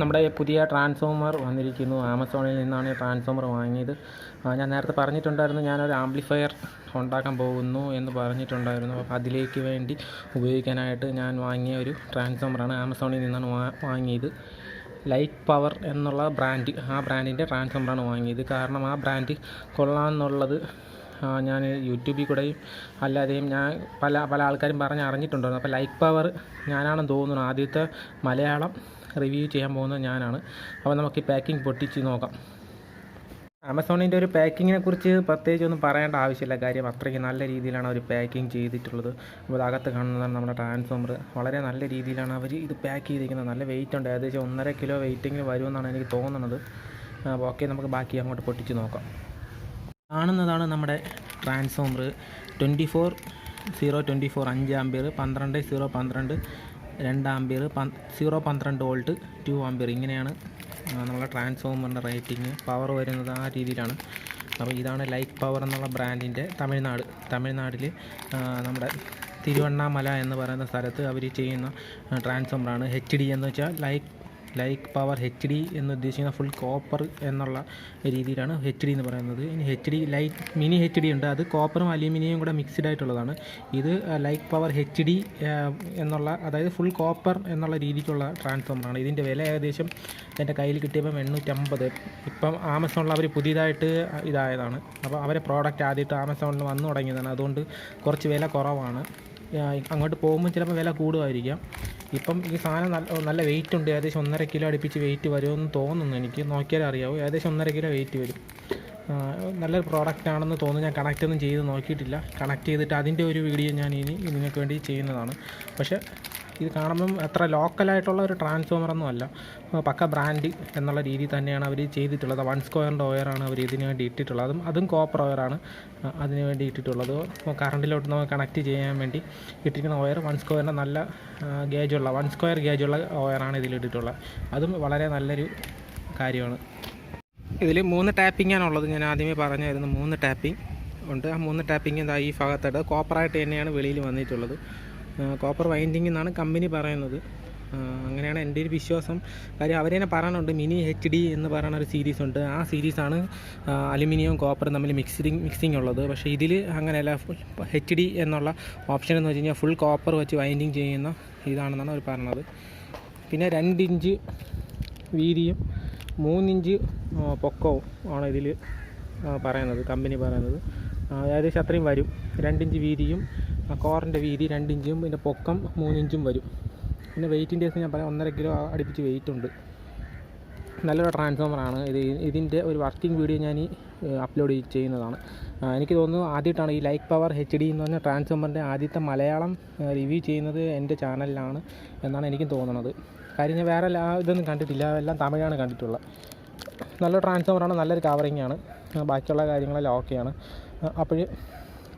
നമ്മുടെ പുതിയ ട്രാൻസ്ഫോമർ വന്നിരിക്കുന്നു. ആമസോണിൽ നിന്നാണ് ട്രാൻസ്ഫോമർ വാങ്ങിയത്. ഞാൻ നേരത്തെ പറഞ്ഞിട്ടുണ്ടായിരുന്നു ഞാനൊരു ആംപ്ലിഫയർ ഉണ്ടാക്കാൻ പോകുന്നു എന്ന് പറഞ്ഞിട്ടുണ്ടായിരുന്നു. അപ്പോൾ അതിലേക്ക് വേണ്ടി ഉപയോഗിക്കാനായിട്ട് ഞാൻ വാങ്ങിയ ഒരു ട്രാൻസ്ഫോമറാണ്. ആമസോണിൽ നിന്നാണ് വാങ്ങിയത്. ലൈറ്റ് പവർ എന്നുള്ള ബ്രാൻഡ്, ആ ബ്രാൻഡിൻ്റെ ട്രാൻസ്ഫോമറാണ് വാങ്ങിയത്. കാരണം ആ ബ്രാൻഡ് കൊള്ളാമെന്നുള്ളത് ഞാൻ യൂട്യൂബിൽ കൂടെയും അല്ലാതെയും ഞാൻ പല ആൾക്കാരും പറഞ്ഞ് അറിഞ്ഞിട്ടുണ്ടായിരുന്നു. അപ്പോൾ ലൈറ്റ് പവർ ഞാനാണെന്ന് തോന്നുന്നു ആദ്യത്തെ മലയാളം റിവ്യൂ ചെയ്യാൻ പോകുന്നത് ഞാനാണ്. അപ്പോൾ നമുക്ക് ഈ പാക്കിംഗ് പൊട്ടിച്ച് നോക്കാം. ആമസോണിൻ്റെ ഒരു പാക്കിങ്ങിനെ കുറിച്ച് പ്രത്യേകിച്ച് ഒന്നും പറയേണ്ട ആവശ്യമില്ല. കാര്യം അത്രയ്ക്ക് നല്ല രീതിയിലാണ് അവർ പാക്കിങ് ചെയ്തിട്ടുള്ളത്. അപ്പോൾ അകത്ത് കാണുന്നതാണ് നമ്മുടെ ട്രാൻസ്ഫോമർ. വളരെ നല്ല രീതിയിലാണ് അവർ ഇത് പാക്ക് ചെയ്തിരിക്കുന്നത്. നല്ല വെയിറ്റ് ഉണ്ട്, ഏകദേശം 1.5 കിലോ വെയിറ്റിങ്ങിൽ വരുമെന്നാണ് എനിക്ക് തോന്നുന്നത്. അപ്പോൾ ഓക്കെ, നമുക്ക് ബാക്കി അങ്ങോട്ട് പൊട്ടിച്ച് നോക്കാം. കാണുന്നതാണ് നമ്മുടെ transformer. 24/024 5 ampere, 12/012 2 ampere, 0.12 volt, 2 ampere. ഇങ്ങനെയാണ് നമ്മളെ ട്രാൻസ്ഫോമറിൻ്റെ റേറ്റിംഗ്. പവർ വരുന്നത് ആ രീതിയിലാണ്. അപ്പോൾ ഇതാണ് ലൈറ്റ് പവർ എന്നുള്ള ബ്രാൻഡിൻ്റെ തമിഴ്നാട്ടിൽ നമ്മുടെ തിരുവണ്ണാമല എന്ന് പറയുന്ന സ്ഥലത്ത് അവർ ചെയ്യുന്ന ട്രാൻസ്ഫോമറാണ്. HD എന്ന് വെച്ചാൽ ലൈറ്റ് പവർ HD എന്ന് ഉദ്ദേശിക്കുന്ന ഫുൾ കോപ്പർ എന്നുള്ള രീതിയിലാണ് HD എന്ന് പറയുന്നത്. ഇനി HD ലൈറ്റ് മിനി HD ഉണ്ട്, അത് കോപ്പറും അലൂമിനിയം കൂടെ മിക്സ്ഡ് ആയിട്ടുള്ളതാണ്. ഇത് ലൈറ്റ് പവർ HD എന്നുള്ള, അതായത് ഫുൾ കോപ്പർ എന്നുള്ള രീതിക്കുള്ള ട്രാൻസ്ഫോമറാണ്. ഇതിൻ്റെ വില ഏകദേശം എൻ്റെ കയ്യിൽ കിട്ടിയപ്പം 850. ഇപ്പം ആമസോണിൽ അവർ പുതിയതായിട്ട് ഇതായതാണ്. അപ്പോൾ അവരെ പ്രോഡക്റ്റ് ആദ്യമായിട്ട് ആമസോണിൽ വന്നു തുടങ്ങിയതാണ്. അതുകൊണ്ട് കുറച്ച് വില കുറവാണ്. അങ്ങോട്ട് പോകുമ്പോൾ ചിലപ്പോൾ വില കൂടുമായിരിക്കാം. ഇപ്പം ഈ സാധനം നല്ല വെയിറ്റ് ഉണ്ട്. ഏകദേശം 1.5 കിലോ അടുപ്പിച്ച് വെയിറ്റ് വരുമെന്ന് തോന്നുന്നു. എനിക്ക് നോക്കിയാൽ അറിയാവും. ഏകദേശം 1.5 കിലോ വെയിറ്റ് വരും. നല്ലൊരു പ്രോഡക്റ്റ് ആണെന്ന് തോന്നുന്നു. ഞാൻ കണക്റ്റ് ഒന്നും ചെയ്ത് നോക്കിയിട്ടില്ല. കണക്ട് ചെയ്തിട്ട് അതിൻ്റെ ഒരു വീഡിയോ ഞാൻ ഇനി നിങ്ങൾക്ക് വേണ്ടി ചെയ്യുന്നതാണ്. പക്ഷേ ഇത് കാണുമ്പം അത്ര ലോക്കലായിട്ടുള്ള ഒരു ട്രാൻസ്ഫോമറൊന്നും അല്ല. പക്ക ബ്രാൻഡ് എന്നുള്ള രീതിയിൽ തന്നെയാണ് അവർ ചെയ്തിട്ടുള്ളത്. 1 സ്ക്വയറിൻ്റെ ഒയറാണ് അവർ ഇതിന് വേണ്ടി ഇട്ടിട്ടുള്ളത്. അതും കോപ്പർ ഒയറാണ് അതിന് വേണ്ടി ഇട്ടിട്ടുള്ളത്. കറണ്ടിലോട്ട് നമുക്ക് കണക്ട് ചെയ്യാൻ വേണ്ടി ഇട്ടിരിക്കുന്ന ഒയർ 1 സ്ക്വയറിൻ്റെ നല്ല ഗേജുള്ള 1 സ്ക്വയർ ഗേജുള്ള ഒയറാണ് ഇതിലിട്ടിട്ടുള്ളത്. അതും വളരെ നല്ലൊരു കാര്യമാണ്. ഇതിൽ 3 ടാപ്പിങ്ങാണുള്ളത്. ഞാൻ ആദ്യമേ പറഞ്ഞായിരുന്നു 3 ടാപ്പിംഗ് ഉണ്ട്. ആ 3 ടാപ്പിംഗ് എന്താ ഈ ഭാഗത്തായിട്ട് കോപ്പറായിട്ട് തന്നെയാണ് വെളിയിൽ വന്നിട്ടുള്ളത്. കോപ്പർ വൈൻഡിങ് എന്നാണ് കമ്പനി പറയുന്നത്. അങ്ങനെയാണ് എൻ്റെ ഒരു വിശ്വാസം. കാര്യം അവർ തന്നെ പറയുന്നുണ്ട് മിനി HD എന്ന് പറയുന്ന ഒരു സീരീസ് ഉണ്ട്. ആ സീരീസാണ് അലുമിനിയവും കോപ്പറും തമ്മിൽ മിക്സിങ് ഉള്ളത്. പക്ഷേ ഇതിൽ അങ്ങനെയല്ല. HD എന്നുള്ള ഓപ്ഷൻ എന്ന് വെച്ച് കഴിഞ്ഞാൽ ഫുൾ കോപ്പർ വെച്ച് വൈൻഡിങ് ചെയ്യുന്ന ഇതാണെന്നാണ് അവർ പറഞ്ഞത്. പിന്നെ 2 ഇഞ്ച് വീതിയും 3 ഇഞ്ച് പൊക്കവും ആണ് ഇതിൽ പറയുന്നത്, കമ്പനി പറയുന്നത്. ഏകദേശം അത്രയും വരും. 2 ഇഞ്ച് വീതിയും കോറിൻ്റെ വീതി 2 ഇഞ്ചും പിന്നെ പൊക്കം 3 ഇഞ്ചും വരും. പിന്നെ വെയിറ്റിൻ്റെ കേസ് ഞാൻ പറയാം 1.5 കിലോ അടുപ്പിച്ച് വെയിറ്റ് ഉണ്ട്. നല്ലൊരു ട്രാൻസ്ഫോമറാണ്. ഇതിൻ്റെ ഒരു വർക്കിംഗ് വീഡിയോ ഞാൻ അപ്ലോഡ് ചെയ്യുന്നതാണ്. എനിക്ക് തോന്നുന്നു ആദ്യമായിട്ടാണ് ഈ ലൈറ്റ് പവർ HD എന്ന് പറഞ്ഞ ട്രാൻസ്ഫോമറിൻ്റെ ആദ്യത്തെ മലയാളം റിവ്യൂ ചെയ്യുന്നത് എൻ്റെ ചാനലിലാണ് എന്നാണ് എനിക്കും തോന്നുന്നത്. കാര്യം ഞാൻ വേറെ ഇതൊന്നും കണ്ടിട്ടില്ല, എല്ലാം തമിഴാണ് കണ്ടിട്ടുള്ളത്. നല്ലൊരു ട്രാൻസ്ഫോമറാണ്, നല്ലൊരു കവറിങ് ആണ്. ബാക്കിയുള്ള കാര്യങ്ങളെല്ലാം ഓക്കെയാണ്. അപ്പോൾ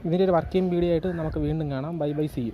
ഇതിൻ്റെ ഒരു വർക്കിംഗ് വീഡിയോ ആയിട്ട് നമുക്ക് വീണ്ടും കാണാം. Bye, see U.